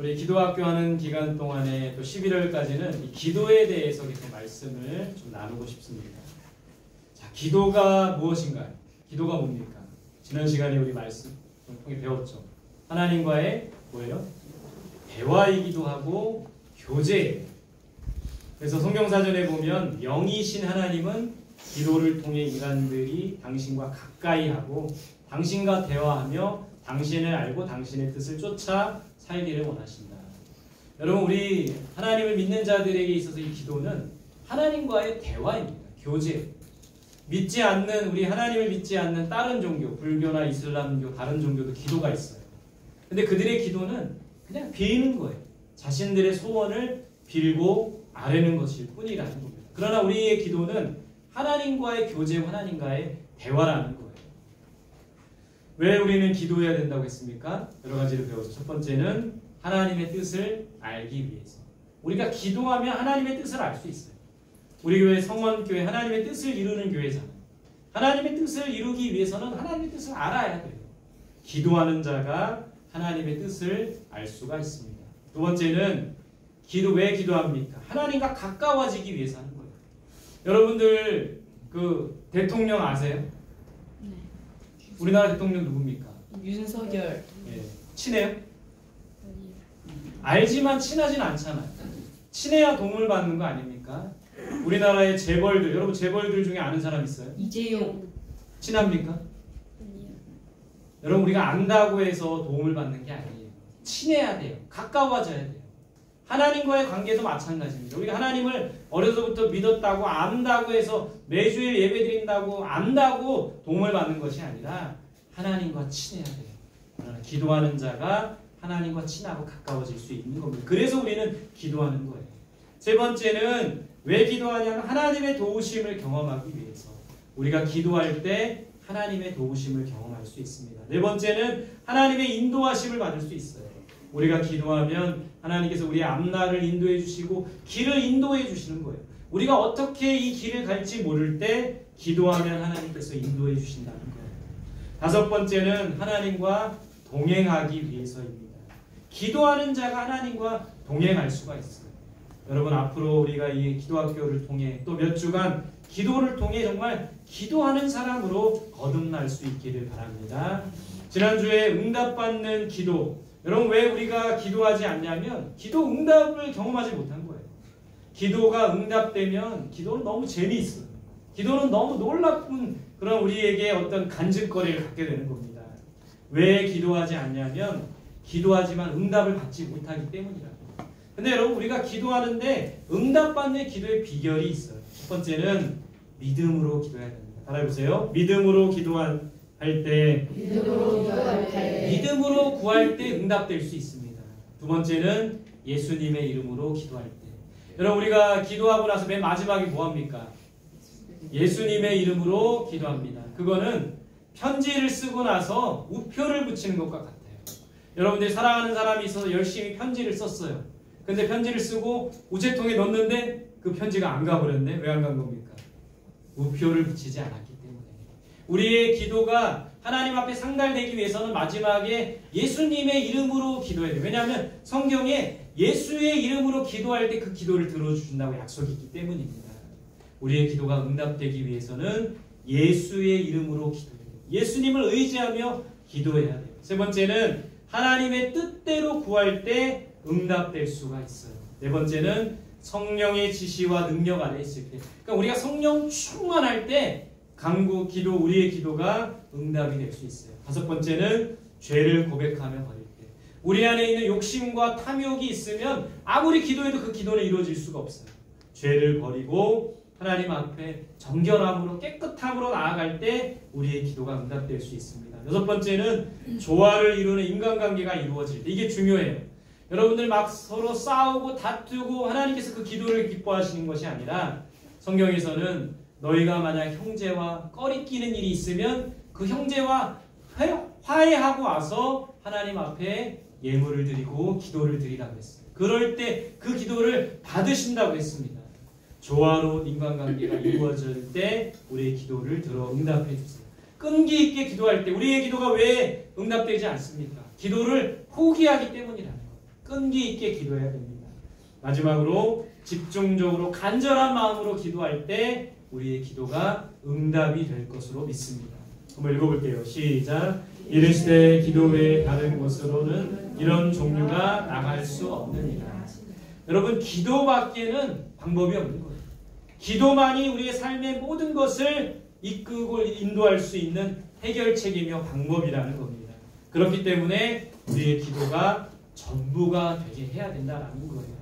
우리 기도학교 하는 기간 동안에 또 11월까지는 이 기도에 대해서 계속 말씀을 좀 나누고 싶습니다. 자, 기도가 무엇인가요? 기도가 뭡니까? 지난 시간에 우리 말씀을 통해 배웠죠. 하나님과의 뭐예요? 대화이기도 하고 교제예요. 그래서 성경사전에 보면 영이신 하나님은 기도를 통해 인간들이 당신과 가까이 하고 당신과 대화하며 당신을 알고 당신의 뜻을 쫓아 살기를 원하신다. 여러분, 우리 하나님을 믿는 자들에게 있어서 이 기도는 하나님과의 대화입니다. 교제. 믿지 않는, 우리 하나님을 믿지 않는 다른 종교, 불교나 이슬람교, 다른 종교도 기도가 있어요. 근데 그들의 기도는 그냥 비는 거예요. 자신들의 소원을 빌고 아뢰는 것일 뿐이라는 겁니다. 그러나 우리의 기도는 하나님과의 교제와 하나님과의 대화라는 거예요. 왜 우리는 기도해야 된다고 했습니까? 여러 가지를 배워서 첫 번째는 하나님의 뜻을 알기 위해서. 우리가 기도하면 하나님의 뜻을 알 수 있어요. 우리 교회 성원교회 하나님의 뜻을 이루는 교회잖아요. 하나님의 뜻을 이루기 위해서는 하나님의 뜻을 알아야 돼요. 기도하는 자가 하나님의 뜻을 알 수가 있습니다. 두 번째는 왜 기도합니까? 하나님과 가까워지기 위해서 하는 거예요. 여러분들 그 대통령 아세요? 네. 우리나라 대통령 누굽니까? 윤석열. 예. 친해요? 알지만 친하진 않잖아요. 친해야 도움을 받는 거 아닙니까? 우리나라의 재벌들, 여러분 재벌들 중에 아는 사람 있어요? 이재용. 친합니까? 아니요. 여러분, 우리가 안다고 해서 도움을 받는 게 아니에요. 친해야 돼요. 가까워져야 돼요. 하나님과의 관계도 마찬가지입니다. 우리가 하나님을 어려서부터 믿었다고 안다고 해서 매주일 예배 드린다고 안다고 도움을 받는 것이 아니라 하나님과 친해야 돼요. 그러나 기도하는 자가 하나님과 친하고 가까워질 수 있는 겁니다. 그래서 우리는 기도하는 거예요. 세 번째는 왜 기도하냐면 하나님의 도우심을 경험하기 위해서. 우리가 기도할 때 하나님의 도우심을 경험할 수 있습니다. 네 번째는 하나님의 인도하심을 받을 수 있어요. 우리가 기도하면 하나님께서 우리의 앞날을 인도해 주시고 길을 인도해 주시는 거예요. 우리가 어떻게 이 길을 갈지 모를 때 기도하면 하나님께서 인도해 주신다는 거예요. 다섯 번째는 하나님과 동행하기 위해서입니다. 기도하는 자가 하나님과 동행할 수가 있어요. 여러분, 앞으로 우리가 이 기도학교를 통해 또 몇 주간 기도를 통해 정말 기도하는 사람으로 거듭날 수 있기를 바랍니다. 지난주에 응답받는 기도, 여러분 왜 우리가 기도하지 않냐면 기도 응답을 경험하지 못한 거예요. 기도가 응답되면 기도는 너무 재미있어요. 기도는 너무 놀라운 그런 우리에게 어떤 간증거리를 갖게 되는 겁니다. 왜 기도하지 않냐면 기도하지만 응답을 받지 못하기 때문이라고. 근데 여러분, 우리가 기도하는데 응답받는 기도의 비결이 있어요. 첫 번째는 믿음으로 기도해야 됩니다. 따라해보세요. 믿음으로 기도할 때 믿음으로 구할 때 응답될 수 있습니다. 두 번째는 예수님의 이름으로 기도할 때. 여러분, 우리가 기도하고 나서 맨 마지막에 뭐합니까? 예수님의 이름으로 기도합니다. 그거는 편지를 쓰고 나서 우표를 붙이는 것과 같아요. 여러분들이 사랑하는 사람이 있어서 열심히 편지를 썼어요. 근데 편지를 쓰고 우체통에 넣었는데 그 편지가 안 가버렸네. 왜 안 간 겁니까? 우표를 붙이지 않았기 때문에. 우리의 기도가 하나님 앞에 상달되기 위해서는 마지막에 예수님의 이름으로 기도해야 돼요. 왜냐하면 성경에 예수의 이름으로 기도할 때 그 기도를 들어주신다고 약속이 있기 때문입니다. 우리의 기도가 응답되기 위해서는 예수의 이름으로 기도해야 돼요. 예수님을 의지하며 기도해야 돼요. 세 번째는 하나님의 뜻대로 구할 때 응답될 수가 있어요. 네 번째는 성령의 지시와 능력 안에 있을 때. 그러니까 우리가 성령 충만할 때 기도, 우리의 기도가 응답이 될 수 있어요. 다섯 번째는 죄를 고백하며 버릴 때. 우리 안에 있는 욕심과 탐욕이 있으면 아무리 기도해도 그 기도는 이루어질 수가 없어요. 죄를 버리고 하나님 앞에 정결함으로 깨끗함으로 나아갈 때 우리의 기도가 응답될 수 있습니다. 여섯 번째는 조화를 이루는 인간관계가 이루어질 때. 이게 중요해요. 여러분들 막 서로 싸우고 다투고 하나님께서 그 기도를 기뻐하시는 것이 아니라 성경에서는 너희가 만약 형제와 꺼리끼는 일이 있으면 그 형제와 화해하고 와서 하나님 앞에 예물을 드리고 기도를 드리라고 했어요. 그럴 때 그 기도를 받으신다고 했습니다. 조화로운 인간관계가 이루어질 때 우리의 기도를 들어 응답해 주세요. 끈기 있게 기도할 때 우리의 기도가 왜 응답되지 않습니까? 기도를 포기하기 때문이라는 거예요. 끈기 있게 기도해야 됩니다. 마지막으로 집중적으로 간절한 마음으로 기도할 때 우리의 기도가 응답이 될 것으로 믿습니다. 한번 읽어볼게요. 시작. 이르시되 기도 외에 다른 곳으로는 이런 종류가 나갈 수 없느니라. 여러분, 기도밖에는 방법이 없는 거예요. 기도만이 우리의 삶의 모든 것을 이끌고 인도할 수 있는 해결책이며 방법이라는 겁니다. 그렇기 때문에 우리의 기도가 전부가 되게 해야 된다는 거예요.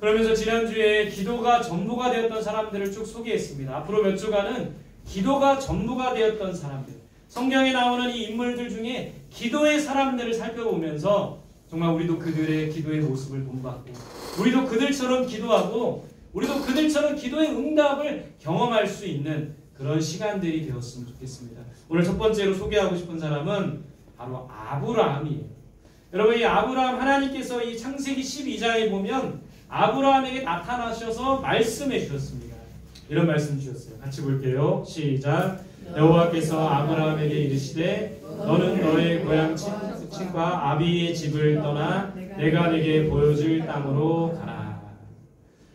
그러면서 지난주에 기도가 전부가 되었던 사람들을 쭉 소개했습니다. 앞으로 몇 주간은 기도가 전부가 되었던 사람들, 성경에 나오는 이 인물들 중에 기도의 사람들을 살펴보면서 정말 우리도 그들의 기도의 모습을 본받고 우리도 그들처럼 기도하고 우리도 그들처럼 기도의 응답을 경험할 수 있는 그런 시간들이 되었으면 좋겠습니다. 오늘 첫 번째로 소개하고 싶은 사람은 바로 아브라함이에요. 여러분, 이 아브라함, 하나님께서 이 창세기 12장에 보면 아브라함에게 나타나셔서 말씀해 주셨습니다. 이런 말씀 주셨어요. 같이 볼게요. 시작. 여호와께서 아브라함에게 이르시되 너는 너의 고향 친과 아비의 집을 떠나 내가 네게 보여줄 땅으로 가라.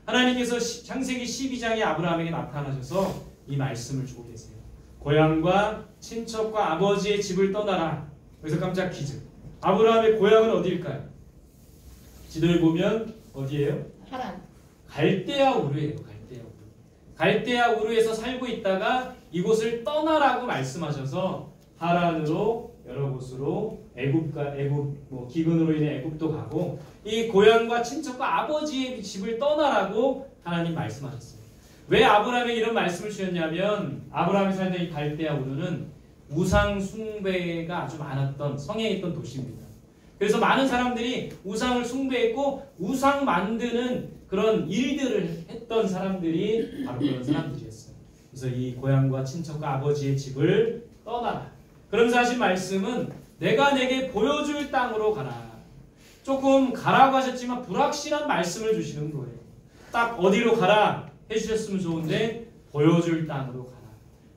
하나님께서 창세기 12장에 아브라함에게 나타나셔서 이 말씀을 주고 계세요. 고향과 친척과 아버지의 집을 떠나라. 그래서 깜짝 퀴즈. 아브라함의 고향은 어디일까요? 지도를 보면 어디예요? 하란. 갈대아 우르예요. 갈대아 우르에서 살고 있다가 이곳을 떠나라고 말씀하셔서 하란으로 여러 곳으로 애굽 기근으로 인해 애굽도 가고 이 고향과 친척과 아버지의 집을 떠나라고 하나님 말씀하셨어요. 왜 아브라함에게 이런 말씀을 주셨냐면 아브라함이 살던 이 갈대아 우르는 우상 숭배가 아주 많았던 성에 있던 도시입니다. 그래서 많은 사람들이 우상을 숭배했고 우상 만드는 그런 일들을 했던 사람들이 바로 그런 사람들이었어요. 그래서 이 고향과 친척과 아버지의 집을 떠나라. 그러면서 하신 말씀은 내가 내게 보여줄 땅으로 가라. 조금 가라고 하셨지만 불확실한 말씀을 주시는 거예요. 딱 어디로 가라 해주셨으면 좋은데 보여줄 땅으로 가라.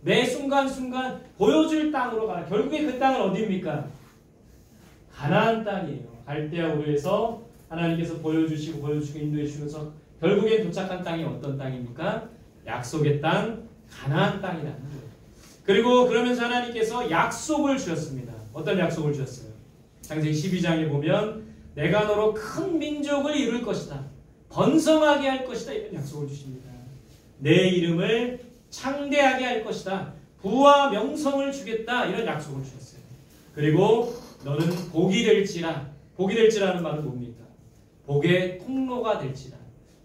매 순간순간 보여줄 땅으로 가라. 결국에 그 땅은 어디입니까? 가나안 땅이에요. 갈대아 우르에서 하나님께서 보여주시고 인도해 주셔서 결국엔 도착한 땅이 어떤 땅입니까? 약속의 땅, 가나안 땅이라는 거예요. 그리고 그러면서 하나님께서 약속을 주셨습니다. 어떤 약속을 주셨어요? 창세기 12장에 보면 내가 너로 큰 민족을 이룰 것이다. 번성하게 할 것이다. 이런 약속을 주십니다. 내 이름을 창대하게 할 것이다. 부와 명성을 주겠다. 이런 약속을 주셨어요. 그리고 너는 복이 될지라. 복이 될지라는 말은 뭡니까? 복의 통로가 될지라.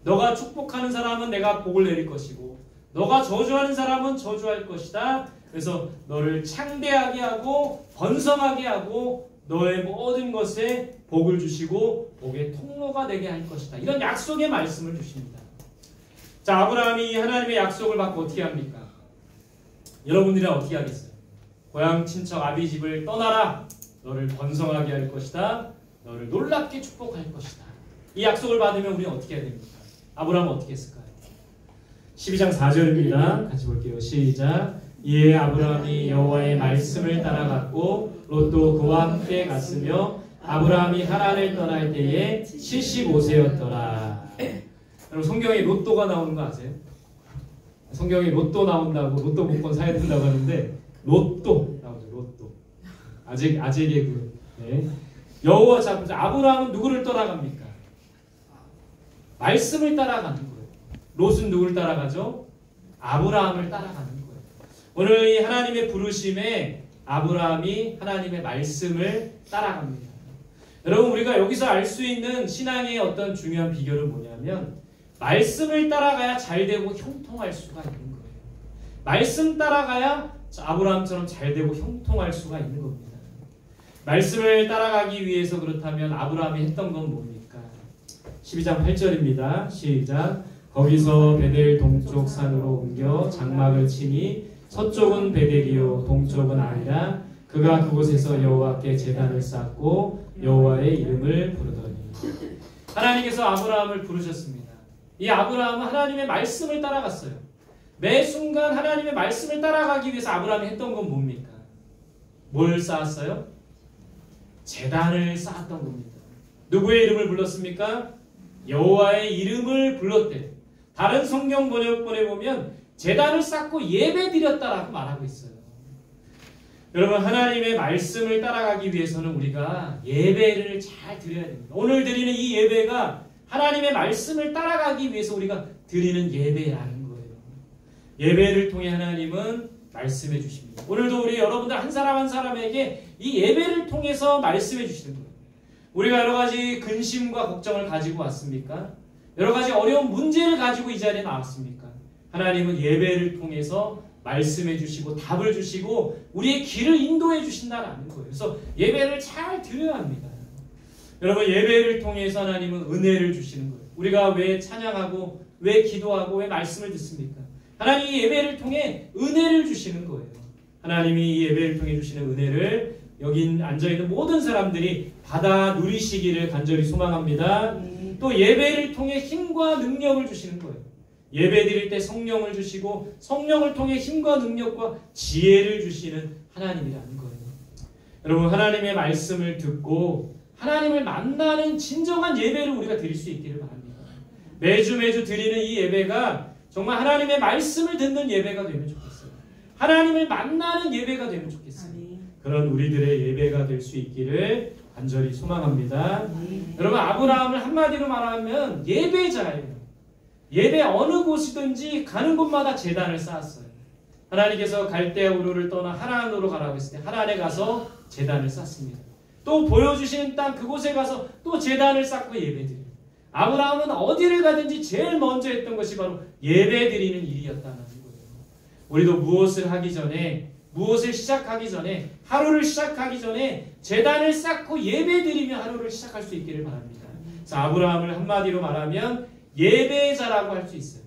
너가 축복하는 사람은 내가 복을 내릴 것이고 너가 저주하는 사람은 저주할 것이다. 그래서 너를 창대하게 하고 번성하게 하고 너의 모든 것에 복을 주시고 복의 통로가 되게 할 것이다. 이런 약속의 말씀을 주십니다. 자, 아브라함이 하나님의 약속을 받고 어떻게 합니까? 여러분들은 어떻게 하겠어요? 고향 친척 아비 집을 떠나라. 너를 번성하게 할 것이다. 너를 놀랍게 축복할 것이다. 이 약속을 받으면 우리는 어떻게 해야 됩니까? 아브라함은 어떻게 했을까요? 12장 4절입니다. 같이 볼게요. 시작. 이에 아브라함이 여호와의 말씀을 따라갔고 롯도 그와 함께 갔으며 아브라함이 하란을 떠날 때에 75세였더라. 여러분, 성경에 로또가 나오는 거 아세요? 성경에 로또 나온다고 로또 복권 사야 된다고 하는데 로또 나오죠. 로또. 아재 개그. 네. 여호와 자 아브라함은 누구를 따라갑니까? 말씀을 따라가는 거예요. 롯은 누구를 따라가죠? 아브라함을 따라가는 거예요. 오늘 이 하나님의 부르심에 아브라함이 하나님의 말씀을 따라갑니다. 여러분, 우리가 여기서 알 수 있는 신앙의 어떤 중요한 비결은 뭐냐면 말씀을 따라가야 잘되고 형통할 수가 있는 거예요. 말씀 따라가야 아브라함처럼 잘되고 형통할 수가 있는 겁니다. 말씀을 따라가기 위해서 그렇다면 아브라함이 했던 건 뭡니까? 12장 8절입니다. 시작. 거기서 베델 동쪽 산으로 옮겨 장막을 치니 서쪽은 베델이요 동쪽은 아니라 그가 그곳에서 여호와께 제단을 쌓고 여호와의 이름을 부르더니. 하나님께서 아브라함을 부르셨습니다. 이 아브라함은 하나님의 말씀을 따라갔어요. 매 순간 하나님의 말씀을 따라가기 위해서 아브라함이 했던 건 뭡니까? 뭘 쌓았어요? 제단을 쌓았던 겁니다. 누구의 이름을 불렀습니까? 여호와의 이름을 불렀대요. 다른 성경 번역본에 보면 제단을 쌓고 예배드렸다라고 말하고 있어요. 여러분, 하나님의 말씀을 따라가기 위해서는 우리가 예배를 잘 드려야 됩니다. 오늘 드리는 이 예배가 하나님의 말씀을 따라가기 위해서 우리가 드리는 예배라는 거예요. 예배를 통해 하나님은 말씀해 주십니다. 오늘도 우리 여러분들 한 사람 한 사람에게 이 예배를 통해서 말씀해 주시는 거예요. 우리가 여러 가지 근심과 걱정을 가지고 왔습니까? 여러 가지 어려운 문제를 가지고 이 자리에 나왔습니까? 하나님은 예배를 통해서 말씀해 주시고 답을 주시고 우리의 길을 인도해 주신다는 거예요. 그래서 예배를 잘 드려야 합니다. 여러분, 예배를 통해서 하나님은 은혜를 주시는 거예요. 우리가 왜 찬양하고 왜 기도하고 왜 말씀을 듣습니까? 하나님이 예배를 통해 은혜를 주시는 거예요. 하나님이 이 예배를 통해 주시는 은혜를 여기 앉아있는 모든 사람들이 받아 누리시기를 간절히 소망합니다. 또 예배를 통해 힘과 능력을 주시는 거예요. 예배 드릴 때 성령을 주시고 성령을 통해 힘과 능력과 지혜를 주시는 하나님이라는 거예요. 여러분, 하나님의 말씀을 듣고 하나님을 만나는 진정한 예배를 우리가 드릴 수 있기를 바랍니다. 매주 드리는 이 예배가 정말 하나님의 말씀을 듣는 예배가 되면 좋겠어요. 하나님을 만나는 예배가 되면 좋겠어요. 그런 우리들의 예배가 될 수 있기를 간절히 소망합니다. 여러분, 아브라함을 한마디로 말하면 예배자예요. 예배 어느 곳이든지 가는 곳마다 제단을 쌓았어요. 하나님께서 갈대아 우르를 떠나 하란으로 가라고 했을 때 하란에 가서 제단을 쌓습니다. 또 보여주시는 땅 그곳에 가서 또 제단을 쌓고 예배드려요. 아브라함은 어디를 가든지 제일 먼저 했던 것이 바로 예배드리는 일이었다는 거예요. 우리도 무엇을 하기 전에, 무엇을 시작하기 전에, 하루를 시작하기 전에 제단을 쌓고 예배드리며 하루를 시작할 수 있기를 바랍니다. 그래서 아브라함을 한마디로 말하면 예배자라고 할 수 있어요.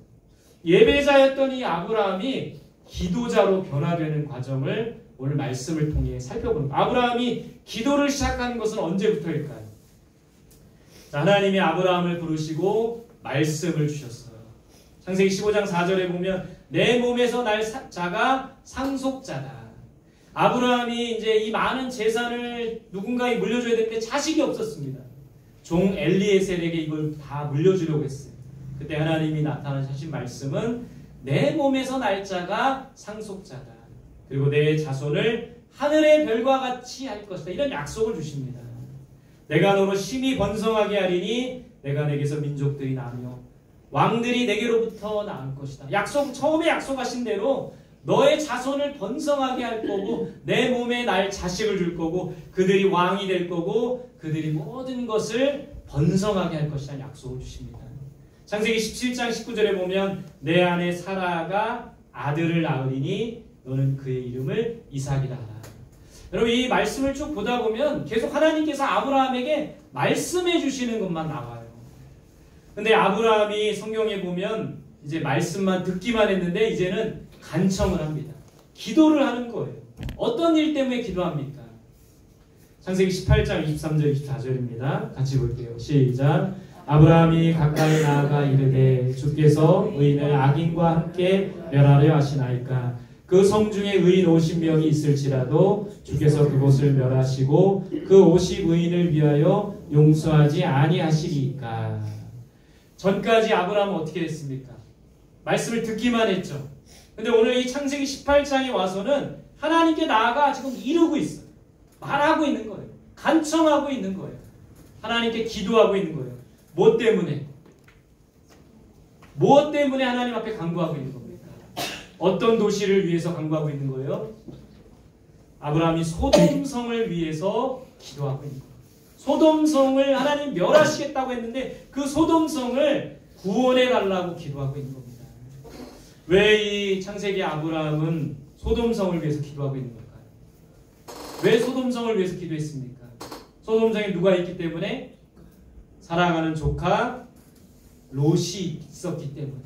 예배자였던 이 아브라함이 기도자로 변화되는 과정을 오늘 말씀을 통해 살펴보는 거예요. 아브라함이 기도를 시작하는 것은 언제부터일까요? 하나님이 아브라함을 부르시고 말씀을 주셨어요. 창세기 15장 4절에 보면 내 몸에서 날 자가 상속자다. 아브라함이 이제 이 많은 재산을 누군가에 물려줘야 되는데 자식이 없었습니다. 종 엘리에셀에게 이걸 다 물려주려고 했어요. 그때 하나님이 나타나신 말씀은 내 몸에서 날 자가 상속자다. 그리고 내 자손을 하늘의 별과 같이 할 것이다. 이런 약속을 주십니다. 내가 너로 심히 번성하게 하리니 내가 내게서 민족들이 나며 왕들이 내게로부터 나올 것이다. 처음에 약속하신 대로 너의 자손을 번성하게 할 거고 내 몸에 날 자식을 줄 거고 그들이 왕이 될 거고 그들이 모든 것을 번성하게 할 것이라는 약속을 주십니다. 창세기 17장 19절에 보면 내 아내 사라가 아들을 낳으리니 너는 그의 이름을 이삭이라 하라. 여러분, 이 말씀을 쭉 보다 보면 계속 하나님께서 아브라함에게 말씀해 주시는 것만 나와요. 근데 아브라함이 성경에 보면 이제 말씀만 듣기만 했는데 이제는 간청을 합니다. 기도를 하는 거예요. 어떤 일 때문에 기도합니까? 창세기 18장 23절 24절입니다. 같이 볼게요. 시작. 아브라함이 가까이 나아가 이르되 주께서 의인을 악인과 함께 멸하려 하시나이까. 그 성 중에 의인 50명이 있을지라도 주께서 그곳을 멸하시고 그 50 의인을 위하여 용서하지 아니하시리이까. 전까지 아브라함은 어떻게 했습니까? 말씀을 듣기만 했죠. 근데 오늘 이 창세기 18장에 와서는 하나님께 나아가 지금 이루고 있어요. 말하고 있는 거예요. 간청하고 있는 거예요. 하나님께 기도하고 있는 거예요. 뭐 때문에? 무엇 때문에 하나님 앞에 간구하고 있는 겁니까? 어떤 도시를 위해서 간구하고 있는 거예요? 아브라함이 소돔성을 위해서 기도하고 있는 거예요. 소돔성을 하나님 멸하시겠다고 했는데 그 소돔성을 구원해 달라고 기도하고 있는 겁니다. 왜 이 창세기 아브라함은 소돔성을 위해서 기도하고 있는 걸까요? 왜 소돔성을 위해서 기도했습니까? 소돔성에 누가 있기 때문에? 사랑하는 조카 롯이 있었기 때문에.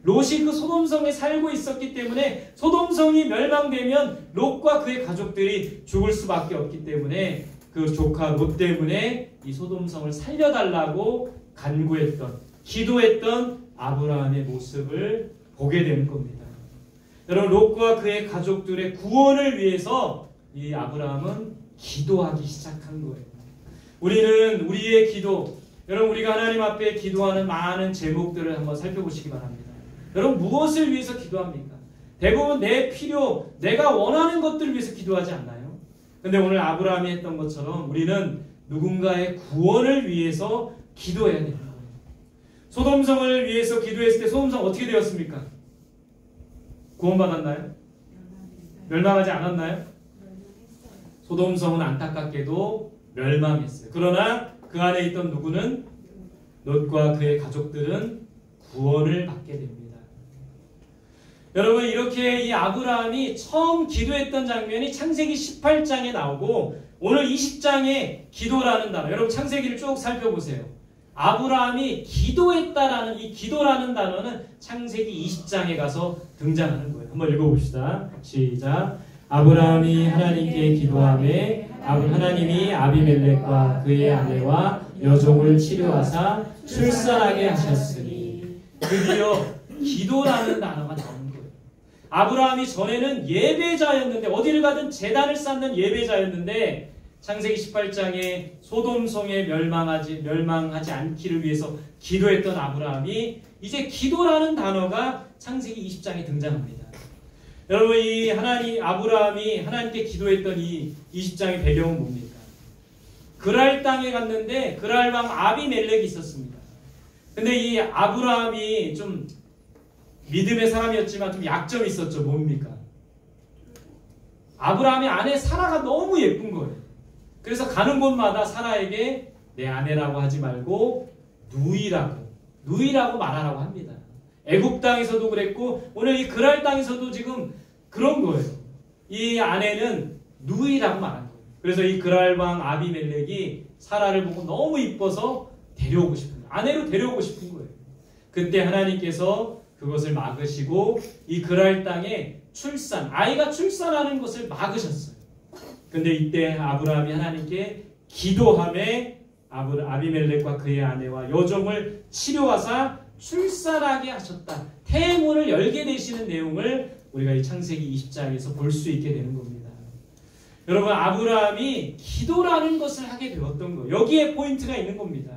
롯이 그 소돔성에 살고 있었기 때문에 소돔성이 멸망되면 롯과 그의 가족들이 죽을 수밖에 없기 때문에 그 조카 롯 때문에 이 소돔성을 살려달라고 간구했던, 기도했던 아브라함의 모습을 보게 되는 겁니다. 여러분, 롯과 그의 가족들의 구원을 위해서 이 아브라함은 기도하기 시작한 거예요. 우리는 우리의 기도, 여러분 우리가 하나님 앞에 기도하는 많은 제목들을 한번 살펴보시기 바랍니다. 여러분 무엇을 위해서 기도합니까? 대부분 내 필요, 내가 원하는 것들을 위해서 기도하지 않나요? 근데 오늘 아브라함이 했던 것처럼 우리는 누군가의 구원을 위해서 기도해야 됩니다. 소돔성을 위해서 기도했을 때 소돔성 어떻게 되었습니까? 구원받았나요? 멸망하지 않았나요? 소돔성은 안타깝게도 멸망했어요. 그러나 그 안에 있던 누구는 롯과 그의 가족들은 구원을 받게 됩니다. 여러분 이렇게 이 아브라함이 처음 기도했던 장면이 창세기 18장에 나오고 오늘 20장에 기도라는 단어, 여러분 창세기를 쭉 살펴보세요. 아브라함이 기도했다라는 이 기도라는 단어는 창세기 20장에 가서 등장하는 거예요. 한번 읽어봅시다. 시작. 아브라함이 하나님께 기도하매 하나님이 아비멜렉과 그의 아내와 여종을 치료하사 출산하게 하셨으니 드디어 기도라는 단어가 나오는 거예요. 아브라함이 전에는 예배자였는데 어디를 가든 제단을 쌓는 예배자였는데 창세기 18장에 소돔성에 멸망하지 않기를 위해서 기도했던 아브라함이 이제 기도라는 단어가 창세기 20장에 등장합니다. 여러분 이 아브라함이 하나님께 기도했던 이 20장의 배경은 뭡니까? 그랄 땅에 갔는데 그랄 왕 아비멜렉이 있었습니다. 근데 이 아브라함이 좀 믿음의 사람이었지만 좀 약점이 있었죠. 뭡니까? 아브라함의 아내 사라가 너무 예쁜 거예요. 그래서 가는 곳마다 사라에게 내 아내라고 하지 말고 누이라고 말하라고 합니다. 애굽 땅에서도 그랬고 오늘 이 그랄 땅에서도 지금 그런 거예요. 이 아내는 누이라고 말한 거예요. 그래서 이 그랄 왕 아비멜렉이 사라를 보고 너무 이뻐서 데려오고 싶은 거예요. 아내로 데려오고 싶은 거예요. 그때 하나님께서 그것을 막으시고 이 그랄 땅에 아이가 출산하는 것을 막으셨어요. 근데 이때 아브라함이 하나님께 기도함에 아비멜렉과 그의 아내와 여종을 치료하사 출산하게 하셨다. 태문을 열게 되시는 내용을 우리가 이 창세기 20장에서 볼 수 있게 되는 겁니다. 여러분 아브라함이 기도라는 것을 하게 되었던 거예요. 여기에 포인트가 있는 겁니다.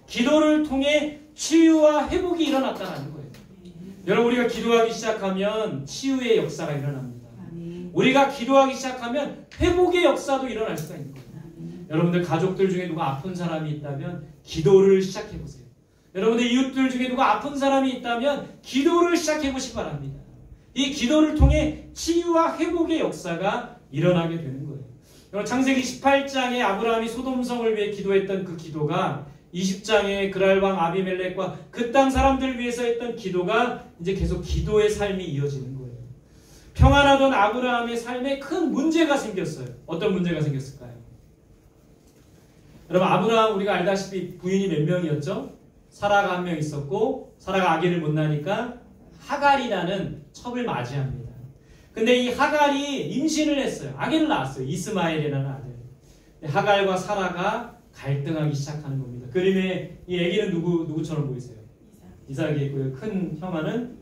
기도를 통해 치유와 회복이 일어났다는 거예요. 여러분 우리가 기도하기 시작하면 치유의 역사가 일어납니다. 우리가 기도하기 시작하면 회복의 역사도 일어날 수가 있는 거예요. 여러분들 가족들 중에 누가 아픈 사람이 있다면 기도를 시작해보세요. 여러분들 이웃들 중에 누가 아픈 사람이 있다면 기도를 시작해보시기 바랍니다. 이 기도를 통해 치유와 회복의 역사가 일어나게 되는 거예요. 여러분 창세기 18장에 아브라함이 소돔성을 위해 기도했던 그 기도가 20장에 그랄 왕 아비멜렉과 그 땅 사람들을 위해서 했던 기도가 이제 계속 기도의 삶이 이어지는 거예요. 평안하던 아브라함의 삶에 큰 문제가 생겼어요. 어떤 문제가 생겼을까요? 여러분 아브라함 우리가 알다시피 부인이 몇 명이었죠? 사라가 한 명 있었고 사라가 아기를 못 낳으니까 하갈이라는 첩을 맞이합니다. 근데 이 하갈이 임신을 했어요. 아기를 낳았어요. 이스마엘이라는 아들. 하갈과 사라가 갈등하기 시작하는 겁니다. 그림에 이 아기는 누구처럼 보이세요? 이삭이 있고요. 큰 형아는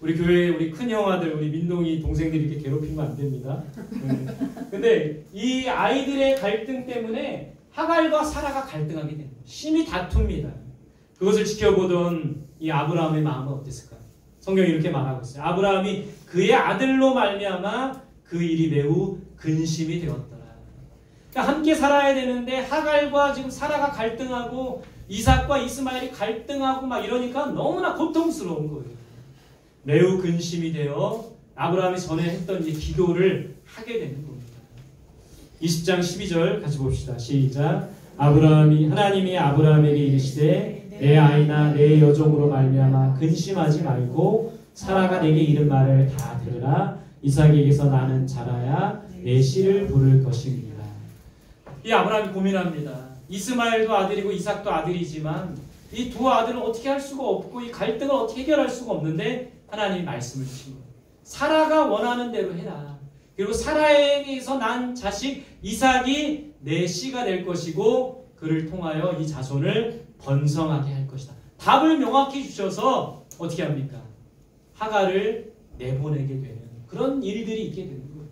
우리 교회 우리 큰 형아들 우리 민동이 동생들이 이렇게 괴롭히면 안 됩니다. 근데 이 아이들의 갈등 때문에 하갈과 사라가 갈등하게 됩니다. 심히 다툽니다. 그것을 지켜보던 이 아브라함의 마음은 어땠을까요? 성경이 이렇게 말하고 있어요. 아브라함이 그의 아들로 말미암아 그 일이 매우 근심이 되었더라. 그러니까 함께 살아야 되는데 하갈과 지금 사라가 갈등하고 이삭과 이스마엘이 갈등하고 막 이러니까 너무나 고통스러운 거예요. 매우 근심이 되어 아브라함이 전에 했던 이 기도를 하게 되는 겁니다. 20장 12절 같이 봅시다. 시작. 하나님이 아브라함에게 이르시되 내 아이나 내 여종으로 말미암아 근심하지 말고 사라가 내게 이른 말을 다 들으라. 이삭에게서 나는 자라야 내 씨를 부를 것입니다. 이 아브라함이 고민합니다. 이스마엘도 아들이고 이삭도 아들이지만 이 두 아들은 어떻게 할 수가 없고 이 갈등을 어떻게 해결할 수가 없는데 하나님이 말씀을 주신 거예요. 사라가 원하는 대로 해라. 그리고 사라에게서 난 자식 이삭이 내 씨가 될 것이고 그를 통하여 이 자손을 번성하게 할 것이다. 답을 명확히 주셔서 어떻게 합니까? 하갈을 내보내게 되는 그런 일들이 있게 되는 거예요.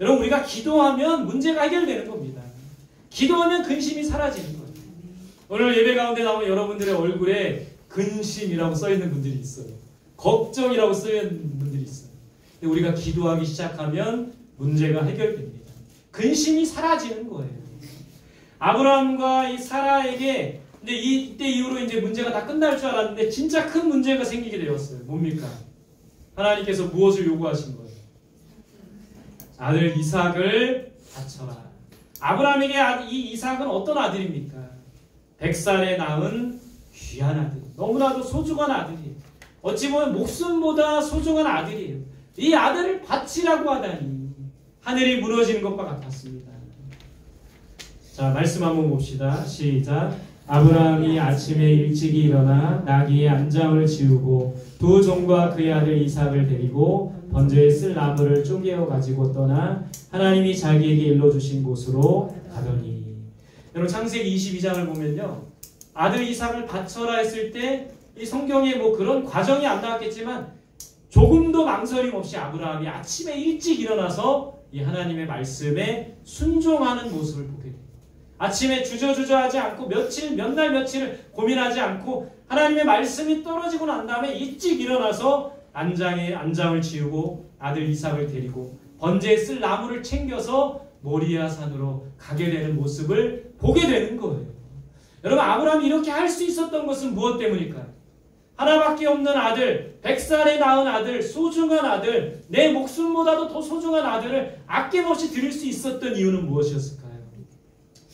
여러분 우리가 기도하면 문제가 해결되는 겁니다. 기도하면 근심이 사라지는 거예요. 오늘 예배 가운데 나온 여러분들의 얼굴에 근심이라고 써있는 분들이 있어요. 걱정이라고 써있는 분들이 있어요. 근데 우리가 기도하기 시작하면 문제가 해결됩니다. 근심이 사라지는 거예요. 아브라함과 이 사라에게 근데 이때 이후로 이제 문제가 다 끝날 줄 알았는데 진짜 큰 문제가 생기게 되었어요. 뭡니까? 하나님께서 무엇을 요구하신 거예요? 아들 이삭을 바쳐라. 아브라함에게 이 이삭은 어떤 아들입니까? 100살에 낳은 귀한 아들. 너무나도 소중한 아들이에요. 어찌 보면 목숨보다 소중한 아들이에요. 이 아들을 바치라고 하다니 하늘이 무너지는 것과 같았습니다. 자, 말씀 한번 봅시다. 시작. 아브라함이 아침에 일찍이 일어나 나귀의 안장을 지우고 두 종과 그의 아들 이삭을 데리고 번제에 쓸 나무를 쪼개어 가지고 떠나 하나님이 자기에게 일러주신 곳으로 가더니. 여러분 창세기 22장을 보면요, 아들 이삭을 바쳐라 했을 때 이 성경에 뭐 그런 과정이 안 나왔겠지만 조금도 망설임 없이 아브라함이 아침에 일찍 일어나서 이 하나님의 말씀에 순종하는 모습을 보게 돼요. 아침에 주저주저하지 않고 몇 날 며칠을 고민하지 않고 하나님의 말씀이 떨어지고 난 다음에 일찍 일어나서 안장을 지우고 아들 이삭을 데리고 번제에 쓸 나무를 챙겨서 모리아 산으로 가게 되는 모습을 보게 되는 거예요. 여러분, 아브라함이 이렇게 할 수 있었던 것은 무엇 때문일까요? 하나밖에 없는 아들, 100살에 낳은 아들, 소중한 아들, 내 목숨보다도 더 소중한 아들을 아낌없이 드릴 수 있었던 이유는 무엇이었을까요?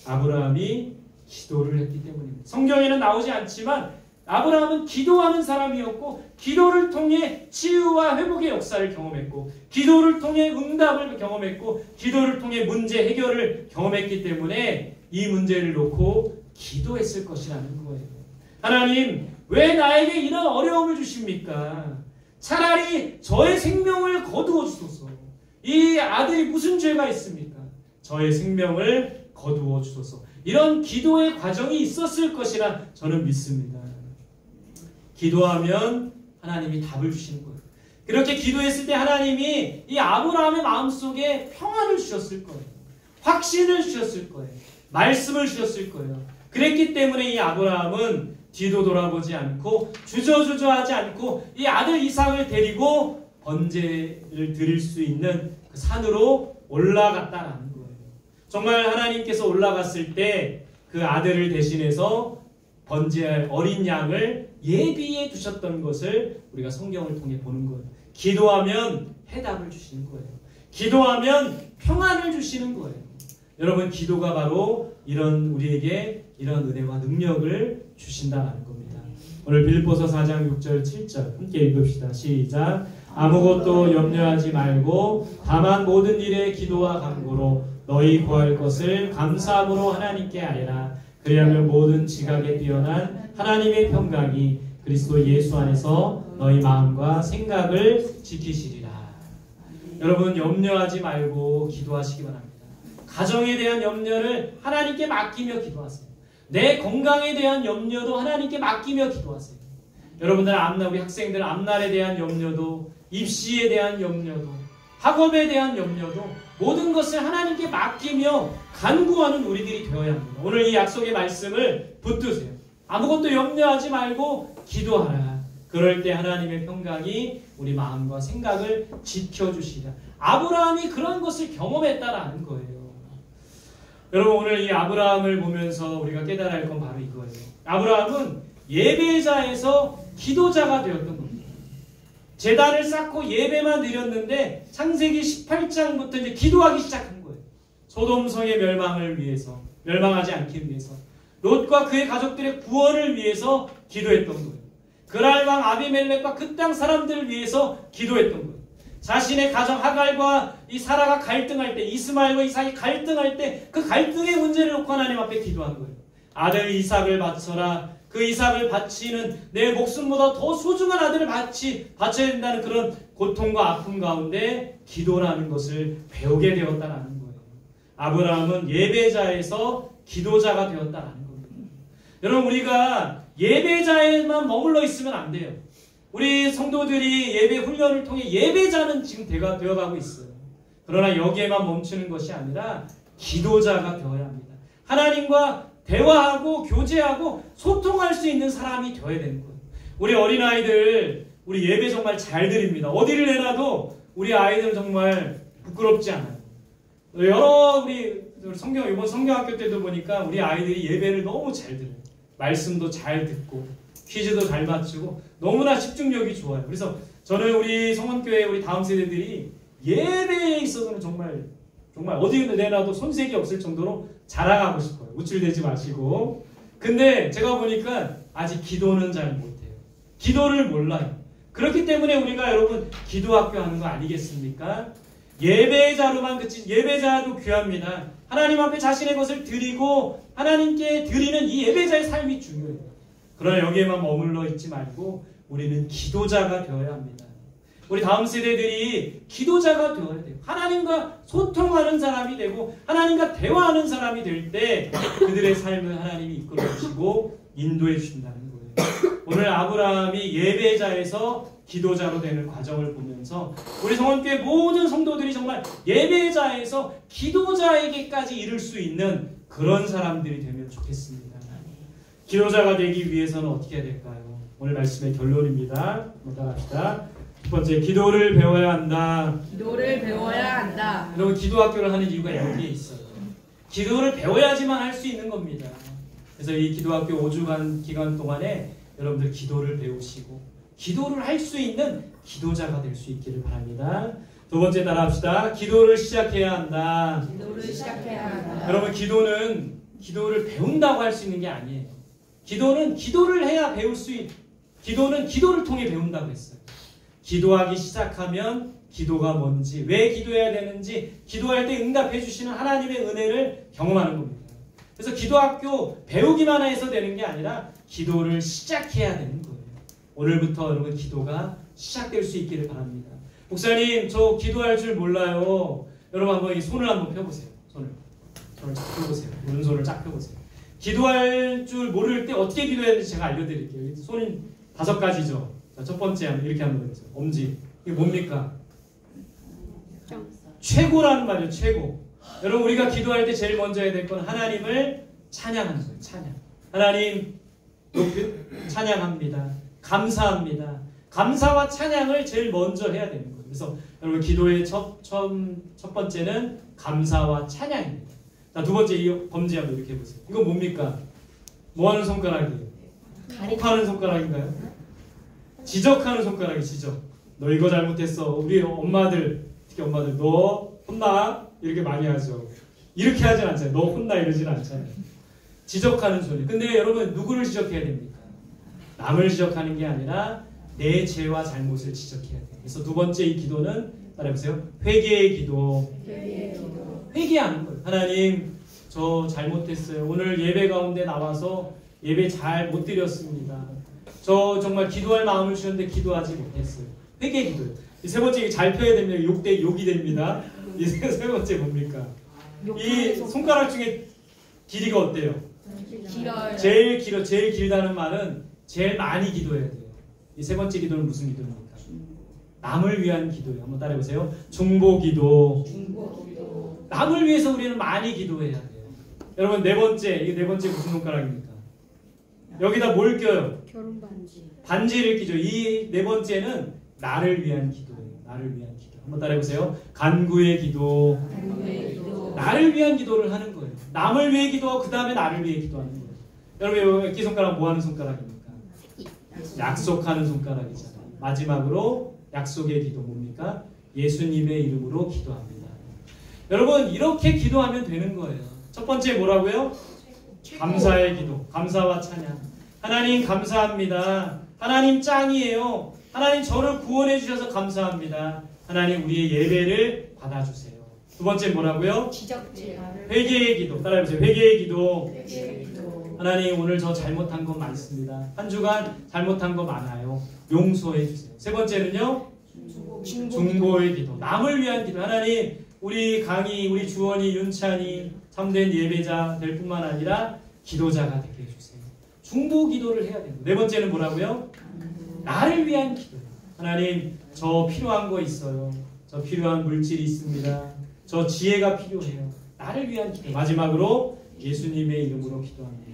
아브라함이 기도를 했기 때문입니다. 성경에는 나오지 않지만 아브라함은 기도하는 사람이었고 기도를 통해 치유와 회복의 역사를 경험했고 기도를 통해 응답을 경험했고 기도를 통해 문제 해결을 경험했기 때문에 이 문제를 놓고 기도했을 것이라는 거예요. 하나님, 왜 나에게 이런 어려움을 주십니까? 차라리 저의 생명을 거두어 주소서. 이 아들이 무슨 죄가 있습니까? 저의 생명을 거두어 주소서. 이런 기도의 과정이 있었을 것이라 저는 믿습니다. 기도하면 하나님이 답을 주시는 거예요. 그렇게 기도했을 때 하나님이 이 아브라함의 마음속에 평안을 주셨을 거예요. 확신을 주셨을 거예요. 말씀을 주셨을 거예요. 그랬기 때문에 이 아브라함은 뒤도 돌아보지 않고 주저주저하지 않고 이 아들 이삭을 데리고 번제를 드릴 수 있는 그 산으로 올라갔다라는 거예요. 정말 하나님께서 올라갔을 때 그 아들을 대신해서 번제할 어린 양을 예비해 두셨던 것을 우리가 성경을 통해 보는 거예요. 기도하면 해답을 주시는 거예요. 기도하면 평안을 주시는 거예요. 여러분, 기도가 바로 우리에게 이런 은혜와 능력을 주신다는 겁니다. 오늘 빌립보서 4장 6절 7절 함께 읽읍시다. 시작. 아무것도 염려하지 말고 다만 모든 일에 기도와 간구로 너희 구할 것을 감사함으로 하나님께 아뢰라. 그리하면 모든 지각에 뛰어난 하나님의 평강이 그리스도 예수 안에서 너희 마음과 생각을 지키시리라. 여러분, 염려하지 말고 기도하시기 바랍니다. 가정에 대한 염려를 하나님께 맡기며 기도하세요. 내 건강에 대한 염려도 하나님께 맡기며 기도하세요. 여러분들 우리 학생들 앞날에 대한 염려도, 입시에 대한 염려도, 학업에 대한 염려도 모든 것을 하나님께 맡기며 간구하는 우리들이 되어야 합니다. 오늘 이 약속의 말씀을 붙드세요. 아무것도 염려하지 말고 기도하라. 그럴 때 하나님의 평강이 우리 마음과 생각을 지켜주시리라. 아브라함이 그런 것을 경험했다라는 거예요. 여러분, 오늘 이 아브라함을 보면서 우리가 깨달아야 할 건 바로 이거예요. 아브라함은 예배자에서 기도자가 되었던 겁니다. 제단을 쌓고 예배만 드렸는데 창세기 18장부터 이제 기도하기 시작한 거예요. 소돔성의 멸망을 위해서, 멸망하지 않기 위해서, 롯과 그의 가족들의 구원을 위해서 기도했던 거예요. 그랄 왕 아비멜렉과 그 땅 사람들을 위해서 기도했던 거예요. 자신의 가정 하갈과 이 사라가 갈등할 때, 이스마엘과 이삭이 갈등할 때 그 갈등의 문제를 놓고 하나님 앞에 기도한 거예요. 아들 이삭을 바쳐라. 그 이삭을 바치는 내 목숨보다 더 소중한 아들을 바쳐야 된다는 그런 고통과 아픔 가운데 기도라는 것을 배우게 되었다라는 거예요. 아브라함은 예배자에서 기도자가 되었다라는 겁니다. 여러분, 우리가 예배자에만 머물러 있으면 안 돼요. 우리 성도들이 예배 훈련을 통해 예배자는 지금 되어가고 있어요. 그러나 여기에만 멈추는 것이 아니라 기도자가 되어야 합니다. 하나님과 대화하고 교제하고 소통할 수 있는 사람이 되어야 되는 거예요. 우리 어린아이들 우리 예배 정말 잘 드립니다. 어디를 내놔도 우리 아이들은 정말 부끄럽지 않아요. 여러 우리 이번 성경학교 때도 보니까 우리 아이들이 예배를 너무 잘 들어요. 말씀도 잘 듣고 퀴즈도 잘 맞추고 너무나 집중력이 좋아요. 그래서 저는 우리 성원교회 우리 다음 세대들이 예배에 있어서는 정말 어디 내놔도 손색이 없을 정도로 자랑하고 싶어요. 우쭐대지 마시고. 근데 제가 보니까 아직 기도는 잘 못해요. 기도를 몰라요. 그렇기 때문에 우리가 여러분 기도학교 하는 거 아니겠습니까? 예배자로만 그치 예배자도 귀합니다. 하나님 앞에 자신의 것을 드리고 하나님께 드리는 이 예배자의 삶이 중요해요. 그러나 여기에만 머물러 있지 말고 우리는 기도자가 되어야 합니다. 우리 다음 세대들이 기도자가 되어야 돼요. 하나님과 소통하는 사람이 되고 하나님과 대화하는 사람이 될 때 그들의 삶을 하나님이 이끌어 주시고 인도해 주신다는 거예요. 오늘 아브라함이 예배자에서 기도자로 되는 과정을 보면서 우리 성원교회 모든 성도들이 정말 예배자에서 기도자에게까지 이룰 수 있는 그런 사람들이 되면 좋겠습니다. 기도자가 되기 위해서는 어떻게 해야 될까요? 오늘 말씀의 결론입니다. 따라합시다. 첫 번째, 기도를 배워야 한다. 기도를 배워야 한다. 여러분, 기도학교를 하는 이유가 여기에 있어요. 기도를 배워야지만 할 수 있는 겁니다. 그래서 이 기도학교 5주간 기간 동안에 여러분들 기도를 배우시고 기도를 할 수 있는 기도자가 될 수 있기를 바랍니다. 두 번째 따라합시다. 기도를 시작해야 한다. 기도를 시작해야 한다. 여러분, 기도는 기도를 배운다고 할 수 있는 게 아니에요. 기도는 기도를 해야 배울 수 기도는 기도를 통해 배운다고 했어요. 기도하기 시작하면 기도가 뭔지, 왜 기도해야 되는지, 기도할 때 응답해 주시는 하나님의 은혜를 경험하는 겁니다. 그래서 기도학교 배우기만 해서 되는 게 아니라 기도를 시작해야 되는 거예요. 오늘부터 여러분 기도가 시작될 수 있기를 바랍니다. 목사님, 저 기도할 줄 몰라요. 여러분 한번 이 손을 한번 펴보세요. 손을 쫙 펴보세요. 오른손을 쫙 펴보세요. 기도할 줄 모를 때 어떻게 기도해야 되는지 제가 알려드릴게요. 손이 5가지죠. 자, 첫 번째 이렇게 한번 해보세요. 엄지. 이게 뭡니까? 최고라는 말이에요. 최고. 여러분, 우리가 기도할 때 제일 먼저 해야 될 건 하나님을 찬양하는 거예요. 찬양. 하나님 찬양합니다. 감사합니다. 감사와 찬양을 제일 먼저 해야 되는 거예요. 그래서 여러분, 기도의 첫 번째는 감사와 찬양입니다. 자, 두 번째 이 범지 한번 이렇게 해보세요. 이건 뭡니까? 뭐 하는 손가락이에요? 혹하는 손가락인가요? 지적하는 손가락이 지적. 너 이거 잘못했어. 우리 엄마들, 특히 엄마들, 너 혼나? 이렇게 많이 하죠. 이렇게 하진 않잖아요. 너 혼나 이러진 않잖아요. 지적하는 손이. 근데 여러분, 누구를 지적해야 됩니까? 남을 지적하는 게 아니라 내 죄와 잘못을 지적해야 돼요. 그래서 두 번째 이 기도는 따라해보세요. 회개의 기도. 회개하는 거예요. 하나님, 저 잘못했어요. 오늘 예배 가운데 나와서 예배 잘 못 드렸습니다. 저 정말 기도할 마음을 주셨는데 기도하지 못했어요. 회개 기도요. 이 세 번째 잘 펴야 됩니다. 욕이 됩니다. 이 세 번째 뭡니까? 이 손가락 중에 길이가 어때요? 길어요. 제일 길다는 말은 제일 많이 기도해야 돼요. 이 세 번째 기도는 무슨 기도입니까? 남을 위한 기도예요. 한번 따라해보세요. 중보기도. 남을 위해서 우리는 많이 기도해야 돼요. 여러분, 네 번째 무슨 손가락입니까? 여기다 뭘 껴요? 결혼 반지. 반지를 끼죠. 이 네 번째는 나를 위한 기도예요. 나를 위한 기도. 한번 따라해보세요. 간구의 기도. 나를 위한 기도를 하는 거예요. 남을 위해 기도하고 그 다음에 나를 위해 기도하는 거예요. 여러분, 이 손가락 뭐 하는 손가락입니까? 약속하는 손가락이잖아요. 마지막으로 약속의 기도 뭡니까? 예수님의 이름으로 기도합니다. 여러분, 이렇게 기도하면 되는 거예요. 첫 번째 뭐라고요? 감사의 기도. 감사와 찬양. 하나님 감사합니다. 하나님 짱이에요. 하나님 저를 구원해 주셔서 감사합니다. 하나님 우리의 예배를 받아주세요. 두 번째 뭐라고요? 지적질. 회개의 기도. 따라해보세요. 회개의 기도. 하나님 오늘 저 잘못한 거 많습니다. 한 주간 잘못한 거 많아요. 용서해 주세요. 세 번째는요? 중보의 기도. 남을 위한 기도. 하나님 우리 강희, 우리 주원이, 윤찬이 참된 예배자 될 뿐만 아니라 기도자가 되게 해주세요. 중보 기도를 해야 됩니다. 네 번째는 뭐라고요? 나를 위한 기도. 하나님 저 필요한 거 있어요. 저 필요한 물질이 있습니다. 저 지혜가 필요해요. 나를 위한 기도. 마지막으로 예수님의 이름으로 기도합니다.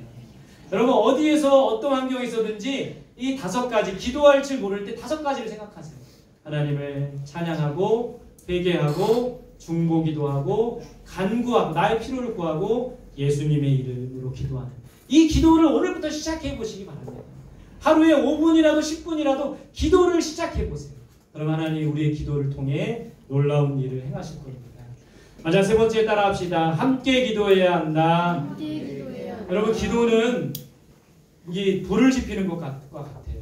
여러분 어디에서 어떤 환경에서든지 이 5가지 기도할 줄 모를 때 5가지를 생각하세요. 하나님을 찬양하고 회개하고 중보기도하고 간구하고 나의 필요를 구하고 예수님의 이름으로 기도하는 이 기도를 오늘부터 시작해 보시기 바랍니다. 하루에 5분이라도 10분이라도 기도를 시작해 보세요. 그럼 하나님 우리의 기도를 통해 놀라운 일을 행하실 겁니다. 맞아, 세 번째 따라 합시다. 함께 기도해야 한다. 여러분 기도는 이게 불을 지피는 것과 같아요.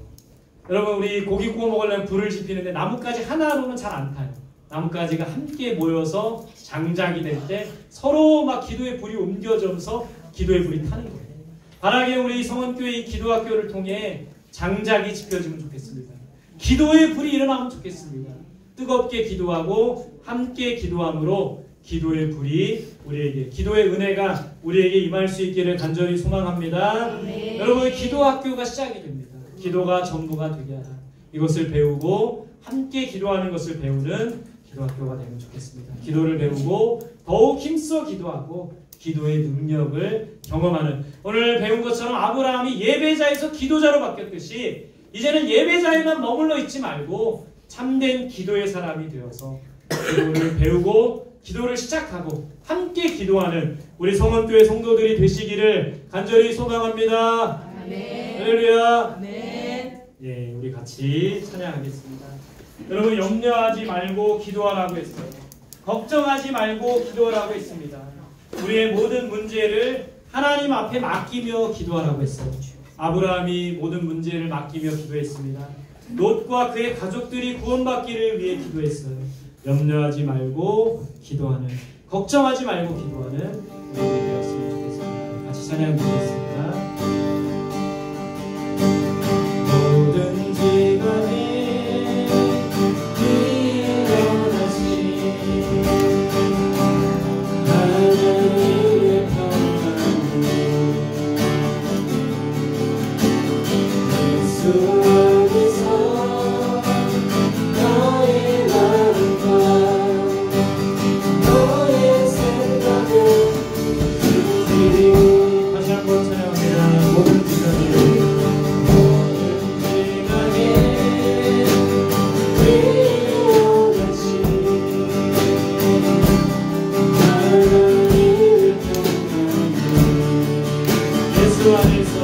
여러분 우리 고기 구워 먹으려면 불을 지피는데 나뭇가지 하나로는 잘 안 타요. 나뭇가지가 함께 모여서 장작이 될 때 서로 막 기도의 불이 옮겨져서 기도의 불이 타는 거예요. 바라게 우리 성원교회 이 기도학교를 통해 장작이 지펴지면 좋겠습니다. 기도의 불이 일어나면 좋겠습니다. 뜨겁게 기도하고 함께 기도함으로 기도의 불이 우리에게 기도의 은혜가 우리에게 임할 수 있기를 간절히 소망합니다. 네. 여러분 기도학교가 시작이 됩니다. 기도가 전부가 되게 하라. 이것을 배우고 함께 기도하는 것을 배우는 기도학교가 되면 좋겠습니다. 기도를 배우고 더욱 힘써 기도하고 기도의 능력을 경험하는 오늘 배운 것처럼 아브라함이 예배자에서 기도자로 바뀌었듯이 이제는 예배자에만 머물러 있지 말고 참된 기도의 사람이 되어서 기도를 배우고 기도를 시작하고 함께 기도하는 우리 성원교회 성도들이 되시기를 간절히 소망합니다. 아멘. 할렐루야. 아멘. 예, 우리 같이 찬양하겠습니다. 여러분 염려하지 말고 기도하라고 했어요. 걱정하지 말고 기도하라고 했습니다. 우리의 모든 문제를 하나님 앞에 맡기며 기도하라고 했어요. 아브라함이 모든 문제를 맡기며 기도했습니다. 롯과 그의 가족들이 구원받기를 위해 기도했어요. 염려하지 말고 기도하는, 걱정하지 말고 기도하는 우리들이 되었으면 좋겠습니다. 같이 찬양 드리겠습니다. 뭐든지 간에 일어나시 하나님의 평강이 예수 안에서 너의 마음과 너의 생각을 주시리. 다시 한번 찬양합니다. 뭐든지 간에 예수 안에서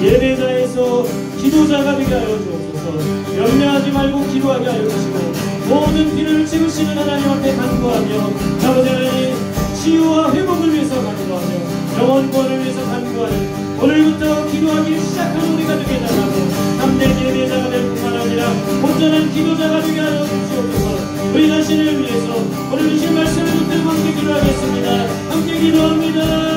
예배자에서 기도자가 되게 하여 주옵소서. 염려하지 말고 기도하게 하여 주시고 모든 피를 채우시는 하나님 앞에 간구하며 아버지 하나님 치유와 회복을 위해서 간구하며 영혼권을 위해서 간구하는 오늘부터 기도하기 시작하는 우리가 되게 해달라고 참된 예배자가 될 뿐만 아니라 온전한 기도자가 되게 하여 주옵소서. 우리 자신을 위해서 오늘 주신 말씀을 붙들고 함께 기도하겠습니다. 함께 기도합니다.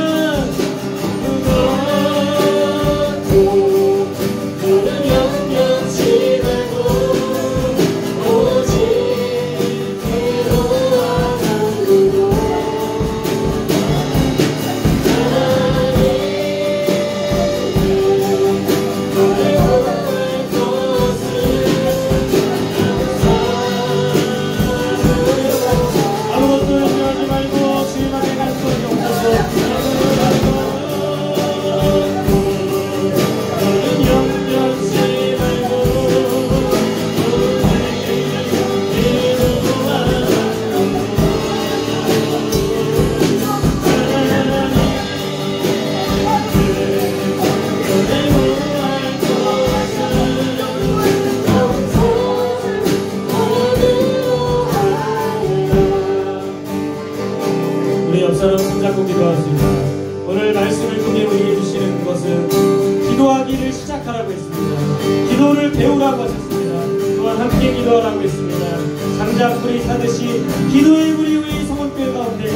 옆사람 손잡고 기도하십니다. 오늘 말씀을 통해 우리에게 주시는 것은 기도하기를 시작하라고 했습니다. 기도를 배우라고 하셨습니다. 또한 함께 기도하라고 했습니다. 장작불이 타듯이 기도의 불이 우리 성원교회 가운데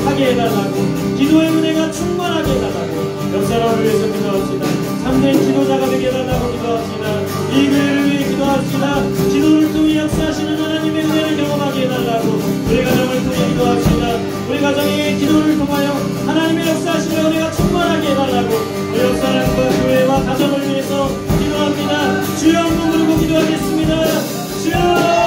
하게 해달라고, 기도의 은혜가 충만하게 해달라고 옆사람을 위해서 기도합시다. 참된 기도자가 되게 해달라고 기도합시다. 이 교회를 위해 기도합시다. 기도를 통해 역사하시는 하나님의 은혜를 경험하게 해달라고 우리 가정을 통해 기도합시다. 우리 가정의 기도를 통하여 하나님의 역사하시는 은혜가 충만하게 해달라고 우리 옆사람과 교회와 가정을 위해서 기도합니다. 주여 한번 부르고 기도하겠습니다. 주여!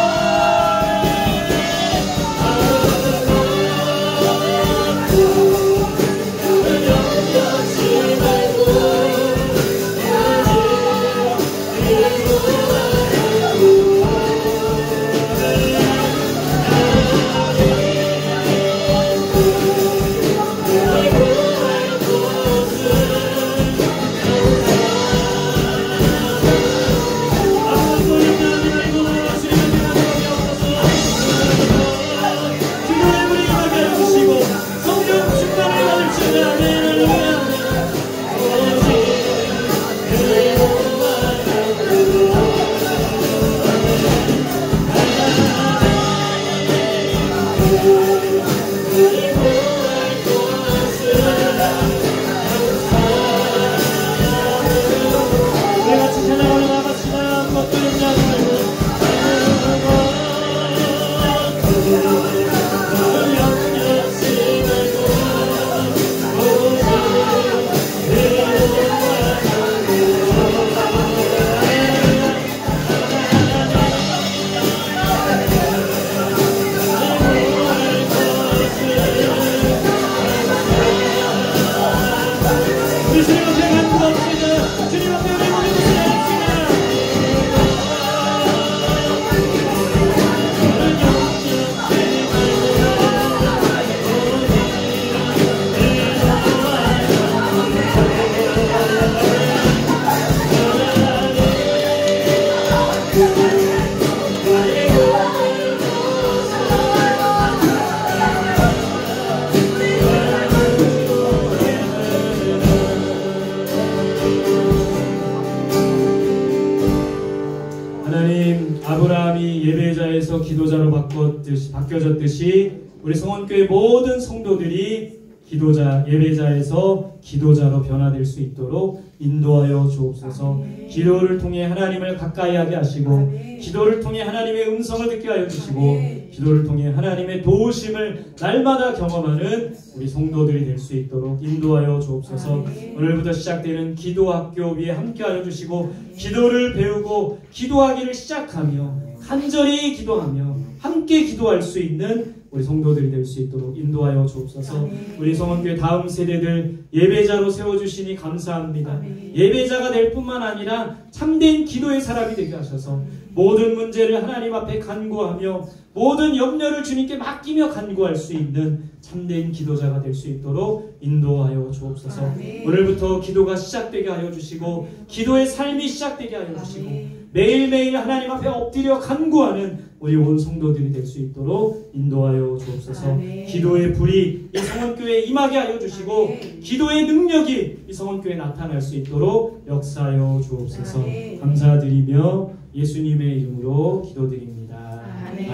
아브라함이 예배자에서 기도자로 바뀌어졌듯이 우리 성원교회 모든 성도들이 기도자, 예배자에서 기도자로 변화될 수 있도록 인도하여 주옵소서. 기도를 통해 하나님을 가까이 하게 하시고, 기도를 통해 하나님의 음성을 듣게 하여 주시고, 기도를 통해 하나님의 도우심을 날마다 경험하는 우리 성도들이 될 수 있도록 인도하여 주옵소서. 오늘부터 시작되는 기도학교 위에 함께하여 주시고, 기도를 배우고 기도하기를 시작하며 간절히 기도하며 함께 기도할 수 있는 우리 성도들이 될 수 있도록 인도하여 주옵소서. 우리 성원교회 다음 세대들 예배자로 세워주시니 감사합니다. 예배자가 될 뿐만 아니라 참된 기도의 사람이 되게 하셔서 모든 문제를 하나님 앞에 간구하며 모든 염려를 주님께 맡기며 간구할 수 있는 참된 기도자가 될 수 있도록 인도하여 주옵소서. 아멘. 오늘부터 기도가 시작되게 하여 주시고 기도의 삶이 시작되게 하여 주시고 매일매일 하나님 앞에 엎드려 간구하는 우리 온 성도들이 될 수 있도록 인도하여 주옵소서. 아멘. 기도의 불이 이 성원교회에 임하게 하여 주시고 아멘. 기도의 능력이 이 성원교회에 나타날 수 있도록 역사하여 주옵소서. 아멘. 감사드리며 예수님의 이름으로 기도드립니다.